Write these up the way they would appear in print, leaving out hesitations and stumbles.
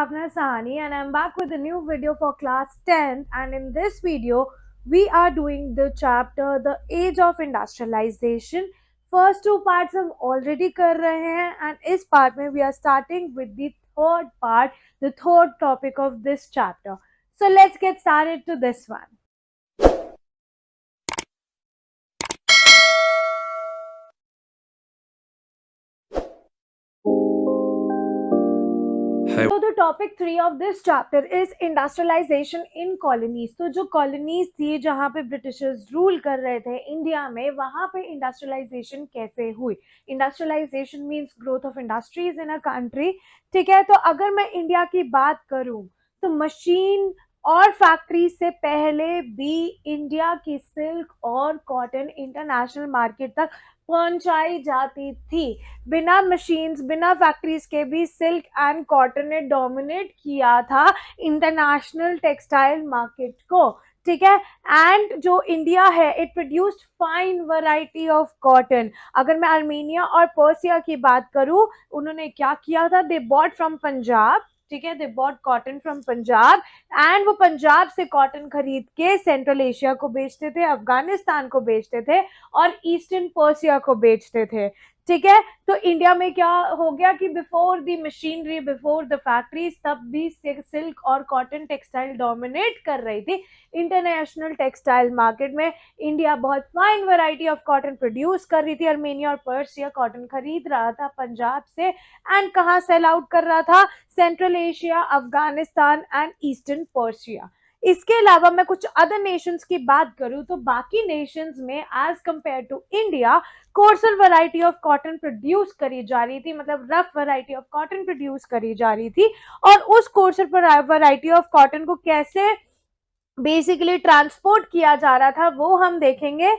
Bhavna Sahani and I'm back with a new video for class 10th, and in this video we are doing the chapter The Age of Industrialization. First two parts हम already कर रहे हैं and इस part में we are starting with the third part, the third topic of this chapter. So let's get started to this one. So the topic 3 of this chapter is industrialization in colonies. तो जो colonies थी जहाँ पे Britishers rule कर रहे थे India में, वहाँ पे इंडस्ट्रियलाइजेशन कैसे हुई. Industrialization means growth of industries in a country. ठीक है, तो अगर मैं इंडिया की बात करूँ तो मशीन और फैक्ट्री से पहले भी इंडिया की सिल्क और कॉटन इंटरनेशनल मार्केट तक पहुंचाई जाती थी. बिना मशीन्स बिना फैक्ट्रीज के भी सिल्क एंड कॉटन ने डोमिनेट किया था इंटरनेशनल टेक्सटाइल मार्केट को. ठीक है, एंड जो इंडिया है it produced fine variety of cotton. अगर मैं आर्मेनिया और पर्सिया की बात करूं, उन्होंने क्या किया था, दे बॉट फ्रॉम पंजाब. ठीक है, they bought cotton from Punjab and वो पंजाब से कॉटन खरीद के सेंट्रल एशिया को बेचते थे, अफगानिस्तान को बेचते थे और ईस्टर्न पर्सिया को बेचते थे. ठीक है, तो इंडिया में क्या हो गया कि before the machinery, before the factories, तब भी सिल्क और कॉटन टेक्सटाइल डोमिनेट कर रही थी इंटरनेशनल टेक्सटाइल मार्केट में. इंडिया बहुत fine variety of cotton produce कर रही थी. आर्मेनिया और पर्सिया कॉटन खरीद रहा था पंजाब से एंड कहाँ सेल आउट कर रहा था, central Asia, Afghanistan and eastern Persia. इसके अलावा मैं कुछ अदर नेशंस की बात करूं तो बाकी नेशंस में as compared to India coarser variety of cotton produce करी जा रही थी, मतलब rough variety of cotton produce करी जा रही थी. और उस कोर्सर वैरायटी ऑफ कॉटन को कैसे बेसिकली ट्रांसपोर्ट किया जा रहा था वो हम देखेंगे.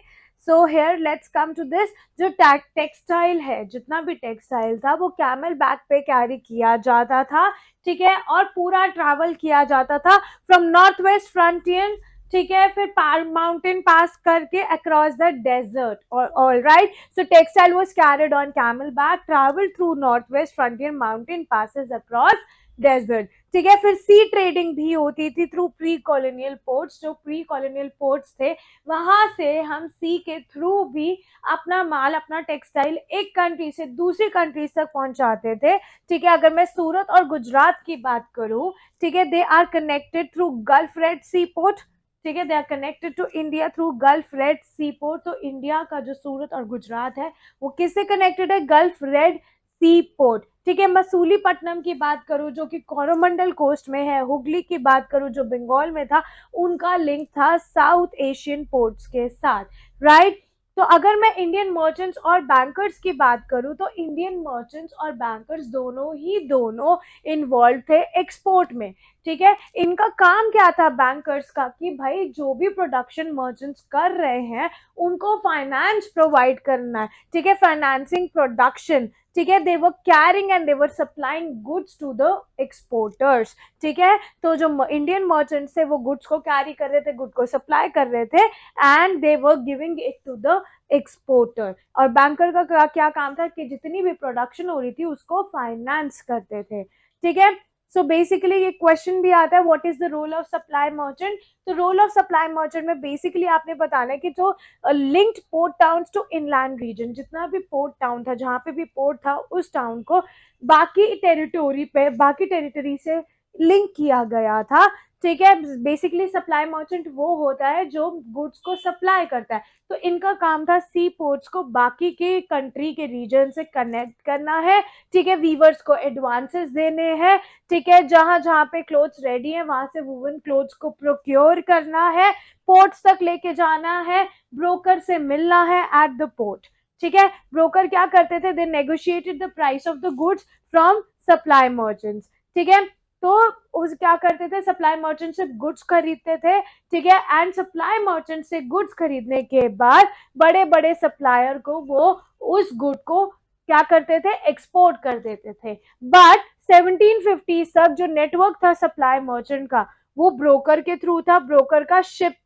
So here let's come to this. जो टेक्सटाइल है, जितना भी टेक्सटाइल था वो कैमल बैक पे कैरी किया जाता था. ठीक है, और पूरा ट्रैवल किया जाता था फ्रॉम नॉर्थ वेस्ट फ्रंटियर. ठीक है, फिर माउंटेन पास करके across the desert. All right, so textile was carried on camel back, travel through north west frontier, mountain passes across desert. ठीक है, फिर सी ट्रेडिंग भी होती थी थ्रू प्री कॉलोनियल पोर्ट्स. जो प्री कॉलोनियल पोर्ट्स थे वहां से हम सी के थ्रू भी अपना माल, अपना टेक्सटाइल एक कंट्री से दूसरी कंट्री तक पहुंचाते थे. ठीक है, अगर मैं सूरत और गुजरात की बात करूं, ठीक है, they are connected through Gulf Red Sea port. ठीक है, they are connected to India through Gulf Red Sea port. तो इंडिया का जो सूरत और गुजरात है वो किससे कनेक्टेड है, गल्फ रेड सी पोर्ट. ठीक है, मसूलीपट्टनम की बात करूं जो कि कोरोमंडल कोस्ट में है, हुगली की बात करूं जो बंगाल में था, उनका लिंक था साउथ एशियन पोर्ट्स के साथ. राइट, तो अगर मैं इंडियन मर्चेंट्स और बैंकर्स की बात करूं तो इंडियन मर्चेंट्स और बैंकर्स दोनों इन्वॉल्व थे एक्सपोर्ट में. ठीक है, इनका काम क्या था बैंकर्स का कि भाई जो भी प्रोडक्शन मर्चेंट्स कर रहे हैं उनको फाइनेंस प्रोवाइड करना है. ठीक है, फाइनेंसिंग प्रोडक्शन. ठीक है, they were carrying and they were supplying goods to the exporters. ठीक है, तो जो इंडियन मर्चेंट्स थे वो गुड्स को कैरी कर रहे थे, गुड को सप्लाई कर रहे थे and they were giving it to the exporter. और बैंकर का क्या काम था कि जितनी भी प्रोडक्शन हो रही थी उसको फाइनेंस करते थे. ठीक है, सो बेसिकली ये क्वेश्चन भी आता है, what is the role of supply merchant. तो रोल ऑफ सप्लाई मर्चेंट में बेसिकली आपने बताना है कि जो linked port towns to inland region, जितना भी पोर्ट टाउन था, जहाँ पे भी पोर्ट था, उस टाउन को बाकी टेरिटरी से लिंक किया गया था. ठीक है, बेसिकली सप्लाई मर्चेंट वो होता है जो गुड्स को सप्लाई करता है. तो इनका काम था सी पोर्ट्स को बाकी के कंट्री के रीजन से कनेक्ट करना है. ठीक है, वीवर्स को एडवांसेस देने हैं. ठीक है, जहां जहां पे क्लोथ्स रेडी है वहां से वुवन क्लोथ्स को प्रोक्योर करना है, पोर्ट्स तक लेके जाना है, ब्रोकर से मिलना है एट द पोर्ट. ठीक है, ब्रोकर क्या करते थे, they negotiated the price of the goods from supply merchants. ठीक है, तो उस क्या करते थे, सप्लाई मर्चेंट से गुड्स खरीदते थे. ठीक है, एंड सप्लाई मर्चेंट से गुड्स खरीदने के बाद बड़े बड़े सप्लायर को वो उस गुड को क्या करते थे, एक्सपोर्ट कर देते थे. बट 1750 तक जो नेटवर्क था सप्लाई मर्चेंट का वो ब्रोकर के थ्रू था. ब्रोकर का शिप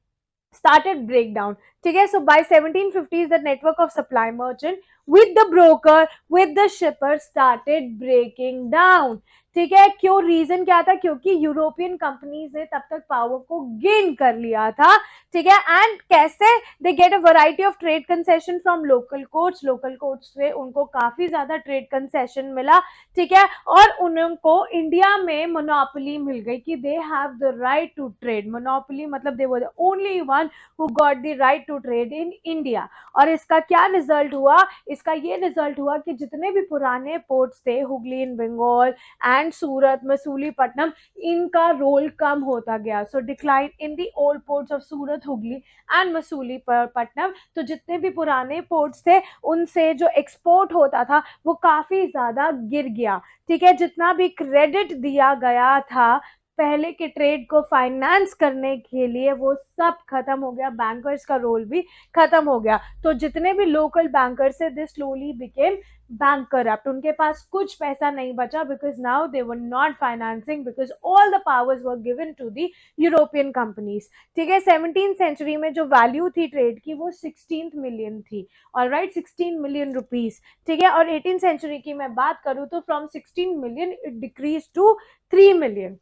started breakdown. ठीक है, so by 1750s the network of supply merchant with the broker with the shipper started breaking down. ठीक है, क्यों, रीजन क्या था, क्योंकि यूरोपियन कंपनीज ने तब तक पावर को गेन कर लिया था, ठीक है। एंड कैसे, they get a variety of trade concession from local courts से उनको काफी ज्यादा ट्रेड कंसेशन मिला, ठीक है। और उनको इंडिया में मोनोपोली मिल गई कि they have the right to trade, monopoly मतलब they were the only one who got the right to trade in India. और इसका क्या रिजल्ट हुआ, इसका ये रिजल्ट हुआ कि जितने भी पुराने पोर्ट्स थे, हुगली इन बंगाल एंड सूरत, मसूलीपट्टनम, इनका रोल कम होता गया। So decline in the old ports of Surat, Hooghly and Masulipatnam. तो जितने भी पुराने पोर्ट्स थे उनसे जो एक्सपोर्ट होता था वो काफी ज्यादा गिर गया, ठीक है। जितना भी क्रेडिट दिया गया था पहले के ट्रेड को फाइनेंस करने के लिए वो सब खत्म हो गया, बैंकर्स का रोल भी खत्म हो गया। तो जितने भी लोकल बैंकर्स थे, they slowly became bankrupt, उनके पास कुछ पैसा नहीं बचा, because now they were not financing, because all the powers were given to the European companies, ठीक है। 17th सेंचुरी में जो वैल्यू थी ट्रेड की वो 16 मिलियन थी, ऑलराइट, 16 मिलियन रुपीज, ठीक है। और 18th सेंचुरी की मैं बात करूं तो from 16 million it decreases to 3 million,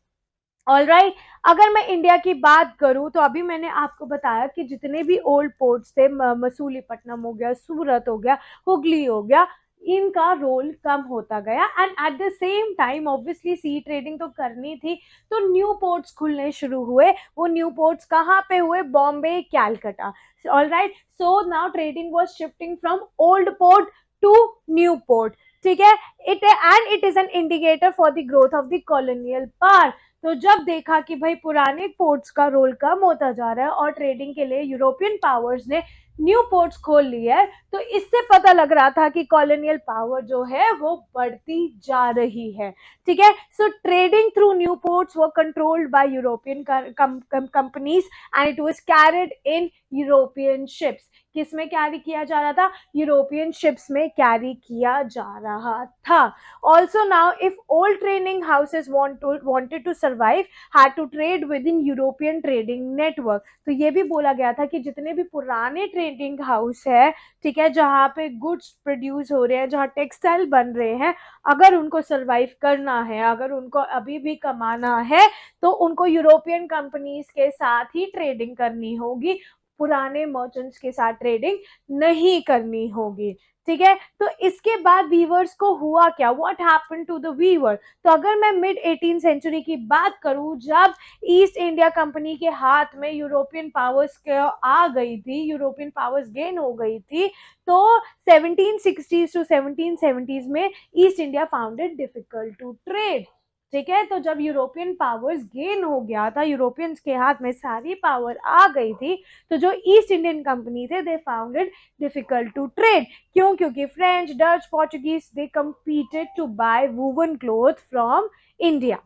all right. अगर मैं इंडिया की बात करूं तो अभी मैंने आपको बताया कि जितने भी ओल्ड पोर्ट्स थे, मसूलीपट्टनम हो गया, सूरत हो गया, हुगली हो गया, इनका रोल कम होता गया। And at the same time obviously sea trading तो करनी थी, तो न्यू पोर्ट्स खुलने शुरू हुए। वो न्यू पोर्ट्स कहाँ पे हुए, Bombay, Calcutta, all right. So now trading was shifting from old port to new port, ठीक है। It is an indicator for the growth of the colonial power. तो जब देखा कि भाई पुराने पोर्ट्स का रोल कम होता जा रहा है और ट्रेडिंग के लिए यूरोपियन पावर्स ने न्यू पोर्ट्स खोल लिए है, तो इससे पता लग रहा था कि कॉलोनियल पावर जो है वो बढ़ती जा रही है, ठीक है। So trading through new ports वो controlled by European companies and it was carried in European ships. किस में कैरी किया जा रहा था, यूरोपियन शिप्स में कैरी किया जा रहा था। Also now, if old trading houses wanted to survive, had to trade within European trading network। तो ये भी बोला गया था कि जितने भी पुराने ट्रेडिंग हाउस है, ठीक है, जहाँ पे गुड्स प्रोड्यूस हो रहे हैं, जहाँ टेक्सटाइल बन रहे हैं, अगर उनको सरवाइव करना है, अगर उनको अभी भी कमाना है, तो उनको यूरोपियन कंपनीज के साथ ही ट्रेडिंग करनी होगी, पुराने मर्चेंट्स के साथ ट्रेडिंग नहीं करनी होगी, ठीक है। तो इसके बाद वीवर्स को हुआ क्या, what happen to the weaver. तो अगर मैं मिड 18th सेंचुरी की बात करूं, जब ईस्ट इंडिया कंपनी के हाथ में यूरोपियन पावर्स आ गई थी, यूरोपियन पावर्स गेन हो गई थी, तो 1760s टू 1770s में East India found it difficult to trade, ठीक है। तो जब यूरोपियन पावर्स गेन हो गया था, यूरोपियंस के हाथ में सारी पावर आ गई थी, तो जो ईस्ट इंडियन कंपनी थे, they found it difficult to trade. क्यों, क्योंकि French, Dutch, Portuguese, they competed to buy woven cloth from India,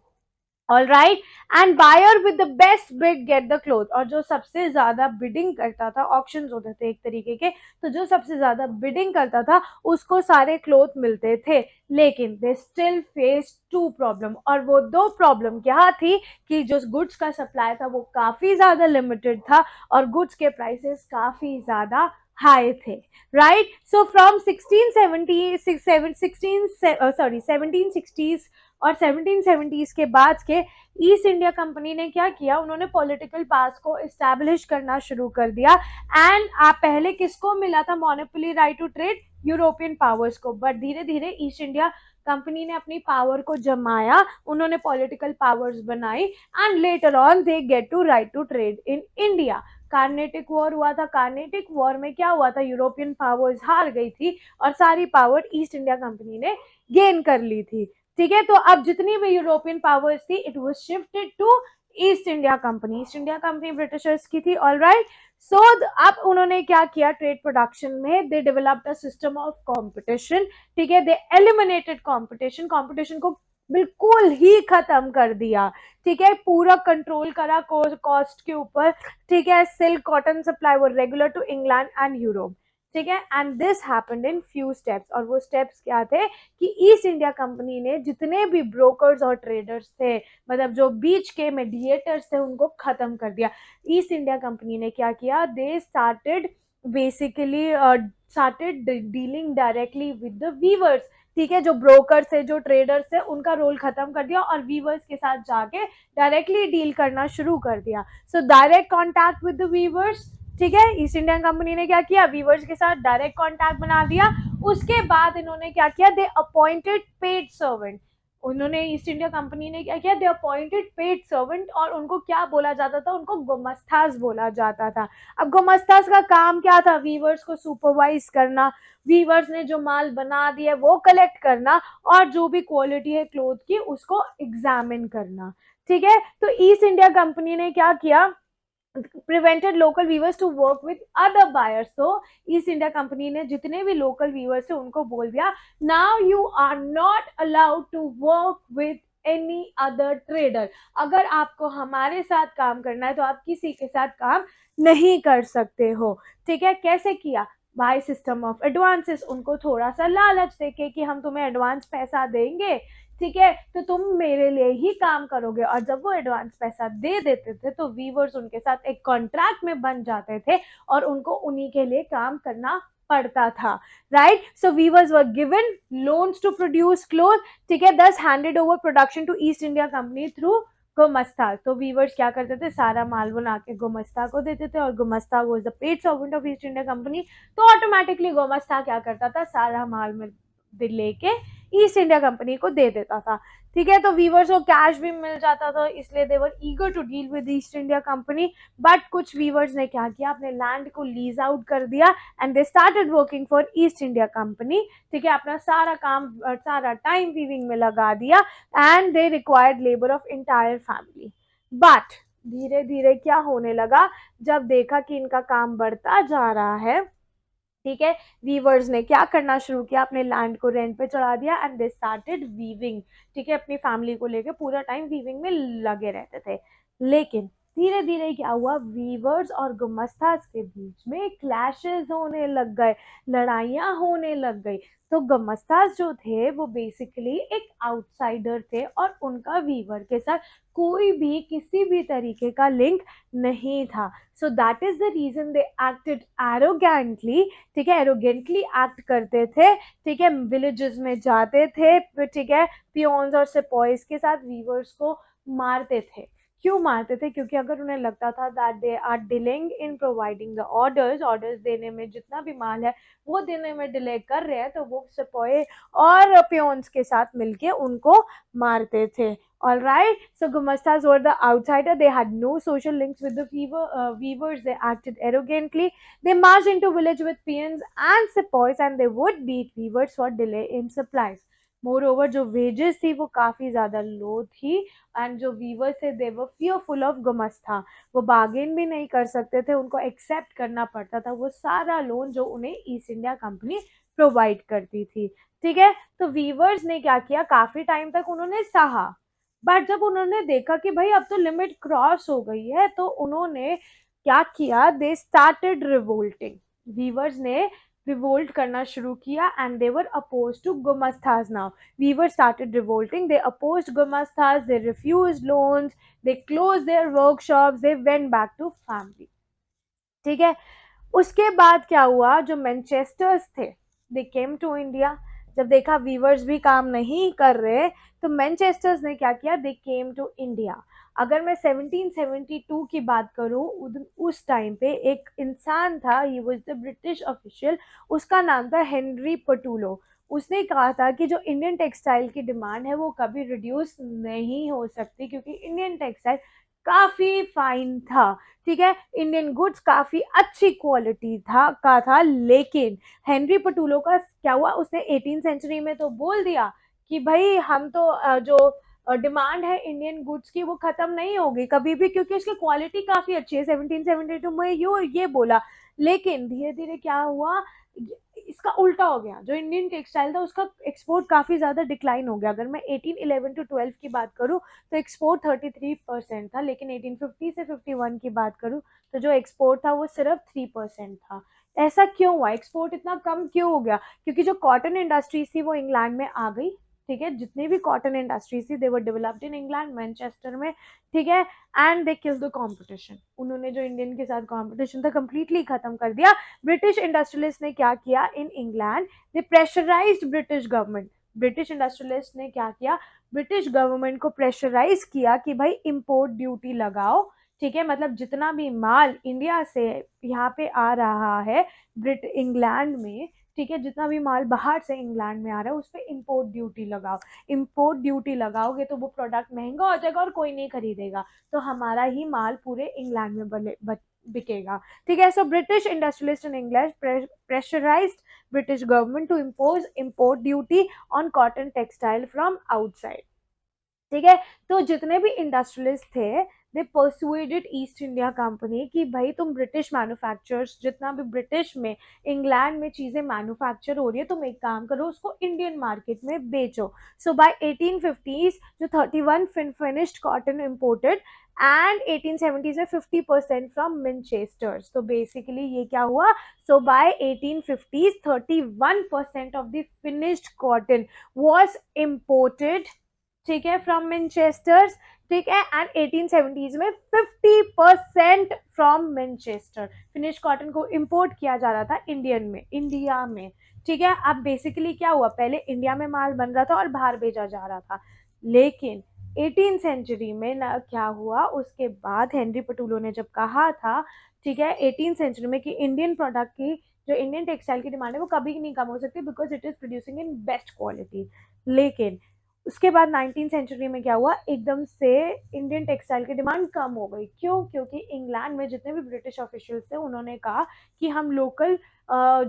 all right. And buyer with the best bid get the cloth. और जो सबसे ज्यादा bidding करता था, auction होते थे एक तरीके के, तो जो सबसे ज्यादा बिडिंग करता था उसको सारे क्लोथ मिलते थे। लेकिन they still face to problem, और वो दो प्रॉब्लम क्या थी कि जो गुड्स का सप्लाई था वो काफी ज्यादा लिमिटेड था और गुड्स के प्राइसेस काफी ज्यादा हाई थे, राइट। सो फ्रॉम 1760s और 1770s के बाद के ईस्ट इंडिया कंपनी ने क्या किया, उन्होंने पॉलिटिकल पास को इस्टेब्लिश करना शुरू कर दिया। एंड आप पहले किसको मिला था monopoly right to trade, European powers को, बट धीरे धीरे ईस्ट इंडिया कंपनी ने अपनी पावर को जमाया, उन्होंने पॉलिटिकल पावर्स बनाई, and later on they get to right to trade in India. Carnatic war हुआ था, कार्नेटिक वॉर में क्या हुआ था, यूरोपियन पावर्स हार गई थी और सारी पावर ईस्ट इंडिया कंपनी ने गेन कर ली थी, ठीक है। तो अब जितनी भी यूरोपियन पावर्स थी, it was shifted to East India company. East India company Britishers की थी, ऑल राइट। सो अब उन्होंने क्या किया, ट्रेड प्रोडक्शन में they developed a system of competition, ठीक है। दे एलिमिनेटेड कंपटीशन, कंपटीशन को बिल्कुल ही खत्म कर दिया, ठीक है, पूरा कंट्रोल करा कॉस्ट के ऊपर, ठीक है। सिल्क कॉटन सप्लाई वो regular to England and Europe, ठीक है। And this happened in few steps, और वो स्टेप्स क्या थे कि ईस्ट इंडिया कंपनी ने जितने भी ब्रोकर्स और ट्रेडर्स थे, मतलब जो बीच के मीडिएटर्स थे, उनको खत्म कर दिया। ईस्ट इंडिया कंपनी ने क्या किया, they started basically started dealing directly with the weavers, ठीक है, जो ब्रोकर्स है, जो ट्रेडर्स है, उनका रोल खत्म कर दिया और वीवर्स के साथ जाके डायरेक्टली डील करना शुरू कर दिया। So direct contact with the weavers, ठीक है, ईस्ट इंडिया कंपनी ने क्या किया, वीवर्स के साथ डायरेक्ट कॉन्टैक्ट बना दिया। उसके बाद इन्होंने क्या किया, दे अपॉइंटेड पेड सर्वेंट, उन्होंने ईस्ट इंडिया कंपनी ने क्या किया, दे अपॉइंटेड पेड सर्वेंट, और उनको क्या बोला जाता था, उनको गुमस्ताज बोला जाता था। अब गुमस्ताज का काम क्या था, वीवर्स को सुपरवाइज करना, वीवर्स ने जो माल बना दिया वो कलेक्ट करना, और जो भी क्वालिटी है क्लोथ की उसको एग्जामिन करना, ठीक है। तो ईस्ट इंडिया कंपनी ने क्या किया, prevented local weavers to work with other buyers। तो ईस्ट इंडिया कंपनी ने जितने भी लोकल वीवर्स थे उनको बोल दिया, now you are not allowed to work with any other trader, अगर आपको हमारे साथ काम करना है तो आप किसी के साथ काम नहीं कर सकते हो, ठीक है। कैसे किया, बाय सिस्टम ऑफ एडवांसेस, उनको थोड़ा सा लालच देके कि हम तुम्हें एडवांस पैसा देंगे, ठीक है, तो तुम मेरे लिए ही काम करोगे, और जब वो एडवांस पैसा दे देते थे तो वीवर्स उनके साथ एक कॉन्ट्रैक्ट में बन जाते थे और उनको उन्हीं के लिए काम करना पड़ता था, right. So weavers were given loans to produce cloth, ठीक है, thus handed over production to East India company through gomastha. तो वीवर्स क्या करते थे, सारा माल बना के गुमस्ता को देते थे, और gumasta was the paid servant of east India company. तो ऑटोमेटिकली गुमस्ता क्या करता था, सारा माल में लेके ईस्ट इंडिया कंपनी को दे देता था, ठीक है। तो वीवर्स को कैश भी मिल जाता था, इसलिए they were eager to deal with East India Company. But कुछ वीवर्स ने क्या किया, अपने लैंड को लीज आउट कर दिया and they started working for east India company, ठीक है, अपना सारा काम सारा टाइम वीविंग में लगा दिया and they required labour of entire family. But धीरे धीरे क्या होने लगा, जब देखा कि इनका काम बढ़ता जा रहा है, ठीक है, वीवर्स ने क्या करना शुरू किया, अपने लैंड को रेंट पे चढ़ा दिया एंड दे स्टार्टेड वीविंग, ठीक है, अपनी फैमिली को लेके पूरा टाइम वीविंग में लगे रहते थे। लेकिन धीरे धीरे क्या हुआ, वीवर्स और गुमस्तास के बीच में क्लैशेस होने लग गए, लड़ाइयां होने लग गई। तो गुमस्तास जो थे वो बेसिकली एक आउटसाइडर थे और उनका वीवर के साथ कोई भी किसी भी तरीके का लिंक नहीं था। So that is the reason they acted arrogantly, ठीक है, एरोगेंटली एक्ट करते थे, ठीक है, विलेजेस में जाते थे, ठीक है, पियोन्स और सिपॉइज के साथ वीवर्स को मारते थे। क्यों मारते थे, क्योंकि अगर उन्हें लगता था that they are delaying in providing the orders, orders देने में जितना भी माल है वो देने में डिले कर रहे हैं, तो वो सिपॉय और पियोन्स के साथ मिलके उनको मारते थे। All right, so Gumastas were the outsider. They had no social links with the weavers. They acted arrogantly. They marched into village with peons and sepoys, and they would beat weavers for delay in supplies. Moreover, जो wages थी वो काफी ज्यादा low थी, and जो weavers थे they were fearful of gumasta, वो bargain भी नहीं कर सकते थे, उनको accept करना पड़ता था वो सारा लोन जो उन्हें ईस्ट इंडिया कंपनी प्रोवाइड करती थी, ठीक है। तो वीवर्स ने क्या किया, काफी टाइम तक उन्होंने सहा, बट जब उन्होंने देखा कि भाई अब तो लिमिट क्रॉस हो गई है, तो उन्होंने क्या किया, दे स्टार्टेड रिवोल्टिंग, वीवर्स ने रिवोल्ट करना शुरू किया and they were oppose to gumashtas. Now weaver started revolting, they oppose gumashtas, they refuse loans, they close their workshops, they went back to family, ठीक है। उसके बाद क्या हुआ, जो मैनचेस्टर्स थे दे केम टू इंडिया, जब देखा वीवर्स भी काम नहीं कर रहे तो मैनचेस्टर्स ने क्या किया, दे केम टू इंडिया। अगर मैं 1772 की बात करूं, उस टाइम पे एक इंसान था, he was the British official, उसका नाम था हेनरी पटूलो। उसने कहा था कि जो इंडियन टेक्सटाइल की डिमांड है वो कभी रिड्यूस नहीं हो सकती, क्योंकि इंडियन टेक्सटाइल काफी फाइन था, ठीक है, इंडियन गुड्स काफी अच्छी क्वालिटी था। लेकिन हेनरी पटूलो का क्या हुआ, उसने 18 सेंचुरी में तो बोल दिया कि भाई हम तो जो डिमांड है इंडियन गुड्स की वो खत्म नहीं होगी कभी भी, क्योंकि उसकी क्वालिटी काफी अच्छी है, 1772 में ये बोला। लेकिन धीरे धीरे क्या हुआ, इसका उल्टा हो गया, जो इंडियन टेक्सटाइल था उसका एक्सपोर्ट काफी ज्यादा डिक्लाइन हो गया। अगर मैं 1811 टू 12 की बात करूं तो एक्सपोर्ट 33% था, लेकिन 1850 से 51 की बात करूं तो जो एक्सपोर्ट था वो सिर्फ 3% था। ऐसा क्यों हुआ, एक्सपोर्ट इतना कम क्यों हो गया, क्योंकि जो कॉटन इंडस्ट्रीज थी वो इंग्लैंड में आ गई, ठीक है, जितनी भी कॉटन इंडस्ट्रीज थी they were developed in England, Manchester में, ठीक है, and they kill the competition, उन्होंने जो इंडियन के साथ कंपटीशन था कंप्लीटली खत्म कर दिया। ब्रिटिश इंडस्ट्रियलिस्ट ने क्या किया in England, they pressurized British government, British industrialist ने क्या किया, ब्रिटिश गवर्नमेंट को प्रेशराइज किया कि भाई इंपोर्ट ड्यूटी लगाओ, ठीक है, मतलब जितना भी माल इंडिया से यहाँ पे आ रहा है ब्रिट इंग्लैंड में, ठीक है, जितना भी माल बाहर से इंग्लैंड में आ रहा है उस पर इम्पोर्ट ड्यूटी लगाओ। इम्पोर्ट ड्यूटी लगाओगे तो वो प्रोडक्ट महंगा हो जाएगा और कोई नहीं खरीदेगा, तो हमारा ही माल पूरे इंग्लैंड में बिकेगा, ठीक है। So British industrialist in England pressurized British government to impose import duty on cotton textile from outside, ठीक है। तो जितने भी इंडस्ट्रियलिस्ट थे they persuaded East India company कि भाई तुम ब्रिटिश मैन्युफैक्चरर्स, जितना भी ब्रिटिश में इंग्लैंड में चीजें मैन्युफैक्चर हो रही है तुम एक काम करो उसको इंडियन मार्केट में बेचो। सो बाय 1850s जो 31 finished cotton imported and 1870s में 50% फ्रॉम मैनचेस्टर्स। तो बेसिकली ये क्या हुआ, so by 1850s 31% of the finished cotton was imported, ठीक है, फ्रॉम मैनचेस्टर, ठीक है, एंड 1870s में 50% फ्रॉम मैनचेस्टर फिनिश कॉटन को इंपोर्ट किया जा रहा था इंडिया में, ठीक है। अब बेसिकली क्या हुआ, पहले इंडिया में माल बन रहा था और बाहर भेजा जा रहा था, लेकिन 18 सेंचुरी में ना क्या हुआ, उसके बाद हेनरी पटुलो ने जब कहा था, ठीक है, 18 सेंचुरी में कि इंडियन प्रोडक्ट की जो इंडियन टेक्सटाइल की डिमांड है वो कभी नहीं कम हो सकती because it is producing in best quality. लेकिन उसके बाद 19 सेंचुरी में क्या हुआ, एकदम से इंडियन टेक्सटाइल की डिमांड कम हो गई। क्यों? क्योंकि इंग्लैंड में जितने भी ब्रिटिश ऑफिशियल्स थे उन्होंने कहा कि हम लोकल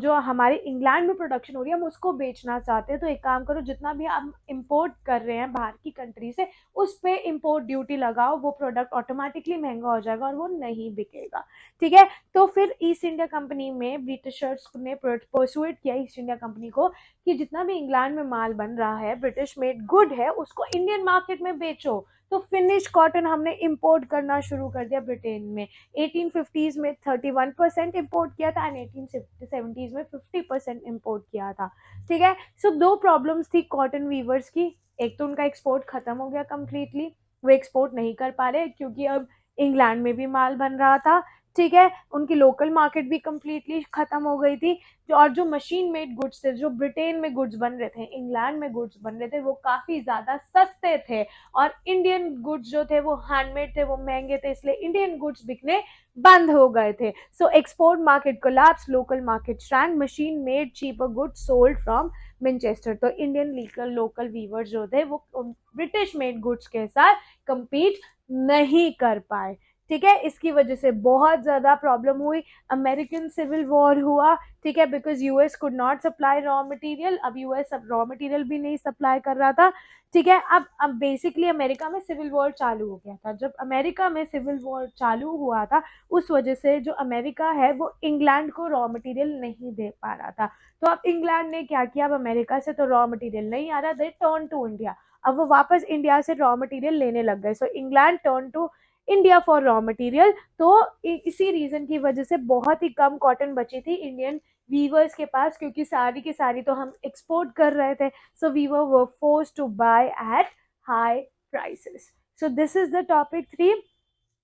जो हमारे इंग्लैंड में प्रोडक्शन हो रही है हम उसको बेचना चाहते हैं, तो एक काम करो जितना भी हम इंपोर्ट कर रहे हैं बाहर की कंट्री से उस पर इंपोर्ट ड्यूटी लगाओ, वो प्रोडक्ट ऑटोमेटिकली महंगा हो जाएगा और वो नहीं बिकेगा, ठीक है। तो फिर ईस्ट इंडिया कंपनी में ब्रिटिशर्स ने परसुएट किया ईस्ट इंडिया कंपनी को कि जितना भी इंग्लैंड में माल बन रहा है ब्रिटिश मेड गुड है उसको इंडियन मार्केट में बेचो। तो फिनिश कॉटन हमने इंपोर्ट करना शुरू कर दिया ब्रिटेन में। 1850s में 31% इंपोर्ट किया था एंड 1870s में 50% इंपोर्ट किया था, ठीक है। सो दो प्रॉब्लम्स थी कॉटन वीवर्स की, एक तो उनका एक्सपोर्ट खत्म हो गया कंप्लीटली, वो एक्सपोर्ट नहीं कर पा रहे क्योंकि अब इंग्लैंड में भी माल बन रहा था, ठीक है, उनकी लोकल मार्केट भी कंप्लीटली खत्म हो गई थी। और जो मशीन मेड गुड्स थे, जो ब्रिटेन में गुड्स बन रहे थे, इंग्लैंड में गुड्स बन रहे थे, वो काफी ज्यादा सस्ते थे और इंडियन गुड्स जो थे वो हैंडमेड थे, वो महंगे थे, इसलिए इंडियन गुड्स बिकने बंद हो गए थे। So export market collapse, local market shrank, machine made cheaper goods sold from Manchester. तो इंडियन लोकल वीवर्स जो थे वो ब्रिटिश मेड गुड्स के साथ compete नहीं कर पाए, ठीक है। इसकी वजह से बहुत ज्यादा प्रॉब्लम हुई, अमेरिकन सिविल वॉर हुआ, ठीक है, because US could not supply raw material, अब यूएस रॉ मटेरियल भी नहीं सप्लाई कर रहा था, ठीक है। अब बेसिकली अमेरिका में सिविल वॉर चालू हो गया था। जब अमेरिका में सिविल वॉर चालू हुआ था उस वजह से जो अमेरिका है वो इंग्लैंड को रॉ मटेरियल नहीं दे पा रहा था, तो अब इंग्लैंड ने क्या किया, अब अमेरिका से तो रॉ मटेरियल नहीं आ रहा, दे टर्न टू इंडिया, अब वो वापस इंडिया से रॉ मटेरियल लेने लग गए। So England turn to India for raw material. तो इसी रीजन की वजह से बहुत ही कम कॉटन बची थी इंडियन वीवर्स के पास, क्योंकि सारी की सारी तो हम एक्सपोर्ट कर रहे थे, so weaver were forced to buy at high prices. So this is the topic 3,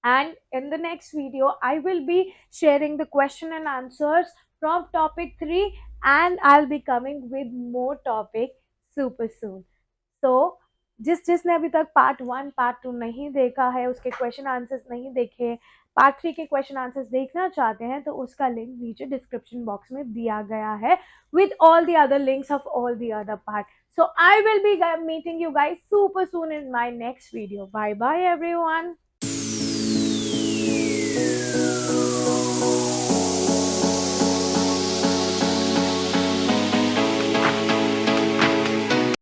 and in the next video I will be sharing the question and answers from topic 3, and I'll be coming with more topic super soon. तो जिसने अभी तक part 1 part 2 नहीं देखा है, उसके question answers नहीं देखे, पार्ट 3 के क्वेश्चन आंसर्स देखना चाहते हैं तो उसका लिंक नीचे डिस्क्रिप्शन बॉक्स में दिया गया है with all the other links of all the other part. So I will be meeting you guys super soon in my next video. Bye bye everyone.